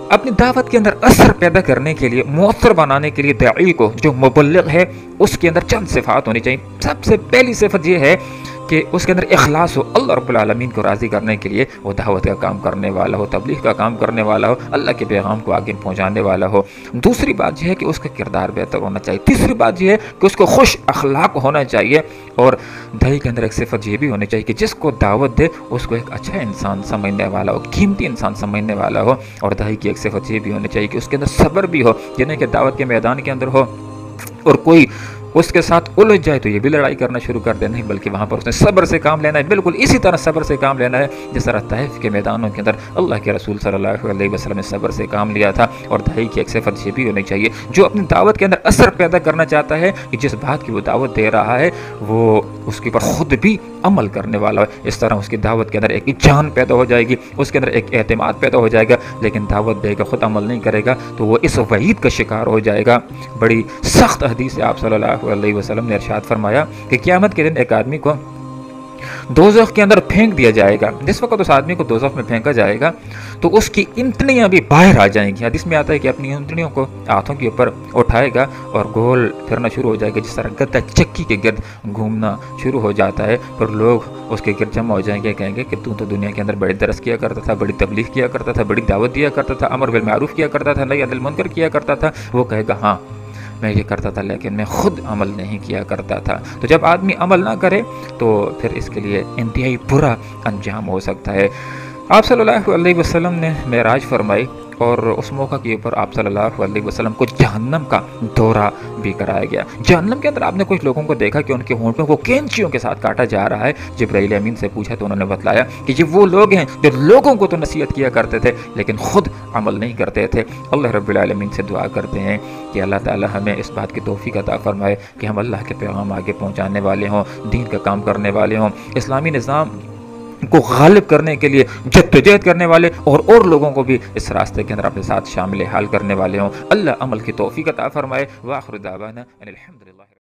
اپنی دعوت کے اندر اثر پیدا کرنے کے لیے، مؤثر بنانے کے لیے داعی کو، جو مبلغ ہے، اس کے اندر چند صفات ہونی چاہیے۔ سب سے پہلی صفت یہ ہے کہ اس کے اندر اخلاص ہو، اللہ رب العالمین کو راضی کرنے کے لیے وہ دعوت کا کام کرنے والا ہو، تبلیغ کا کام کرنے والا ہو، اللہ کے پیغام کو آگے پہنچانے والا ہو۔ دوسری بات یہ ہے کہ اس کا کردار بہتر ہونا چاہیے۔ تیسری بات یہ ہے کہ اس کو خوش اخلاق ہونا چاہیے، اور داعی کے اندر ایک صفت یہ بھی ہونی چاہیے کہ جس کو دعوت دے اس کو ایک اچھا انسان سمجھنے والا ہو، قیمتی انسان سمجھنے والا ہو۔ اور داعی کی ایک صفت یہ بھی ہونی چاہیے کہ اس کے اندر صبر بھی ہو، یعنی کہ دعوت کے میدان کے اندر ہو اور کوئی اس کے ساتھ الجھ جائے تو یہ بھی لڑائی کرنا شروع کر دے، نہیں بلکہ وہاں پر اس نے صبر سے کام لینا ہے، بالکل اسی طرح صبر سے کام لینا ہے جس طرح طائف کے میدانوں کے اندر اللہ کے رسول صلی اللہ علیہ وسلم نے صبر سے کام لیا تھا۔ اور داعی کی ایک صفت یہ بھی ہونی چاہیے جو اپنی دعوت کے اندر اثر پیدا کرنا چاہتا ہے کہ جس بات کی وہ دعوت دے رہا ہے وہ اس کے اوپر خود بھی عمل کرنے والا ہے۔ اس طرح اس کی دعوت کے اندر ایک جان پیدا ہو جائے گی، اس کے اندر ایک اعتماد پیدا ہو جائے گا، لیکن دعوت دے گا خود عمل نہیں کرے گا تو وہ اس وعید کا شکار ہو جائے گا۔ بڑی سخت حدیث آپ صلی اللہ علیہ وسلم نے ارشاد فرمایا کہ قیامت کے دن ایک آدمی کو دوزخ کے اندر پھینک دیا جائے گا۔ جس وقت اس آدمی کو دوزخ میں پھینکا جائے گا تو اس کی انتڑیاں بھی باہر آ جائیں گی۔ حدیث میں آتا ہے کہ اپنی انتڑیوں کو ہاتھوں کے اوپر اٹھائے گا اور گول پھرنا شروع ہو جائے گا، جس طرح گدا چکی کے گرد گھومنا شروع ہو جاتا ہے، پر لوگ اس کے گرد جمع ہو جائیں گے، کہیں گے کہ تو دنیا کے اندر بڑے درس کیا کرتا تھا، بڑی تبلیغ کیا کرتا تھا، بڑی دعوت دیا کرتا تھا، امر بالمعروف کیا کرتا تھا، نہی عن المنکر کیا کرتا تھا۔ وہ کہے گا ہاں میں یہ کرتا تھا لیکن میں خود عمل نہیں کیا کرتا تھا۔ تو جب آدمی عمل نہ کرے تو پھر اس کے لیے انتہائی برا انجام ہو سکتا ہے۔ آپ صلی اللہ علیہ وسلم نے معراج فرمائی اور اس موقع کے اوپر آپ صلی اللہ علیہ وسلم کو جہنم کا دورہ بھی کرایا گیا۔ جہنم کے اندر آپ نے کچھ لوگوں کو دیکھا کہ ان کے ہونٹوں کو کینچیوں کے ساتھ کاٹا جا رہا ہے۔ جبرائیل امین سے پوچھا تو انہوں نے بتلایا کہ یہ وہ لوگ ہیں جو لوگوں کو تو نصیحت کیا کرتے تھے لیکن خود عمل نہیں کرتے تھے۔ اللہ رب العالمین سے دعا کرتے ہیں کہ اللہ تعالی ہمیں اس بات کی توفیق عطا فرمائے کہ ہم اللہ کے پیغام آگے پہنچانے والے ہوں، دین کا کام کرنے والے ہوں، اسلامی نظام کو غالب کرنے کے لیے جدوجہد کرنے والے اور لوگوں کو بھی اس راستے کے اندر اپنے ساتھ شامل حال کرنے والے ہوں۔ اللہ عمل کی توفیق عطا فرمائے۔ وآخر دعوانا ان الحمدللہ۔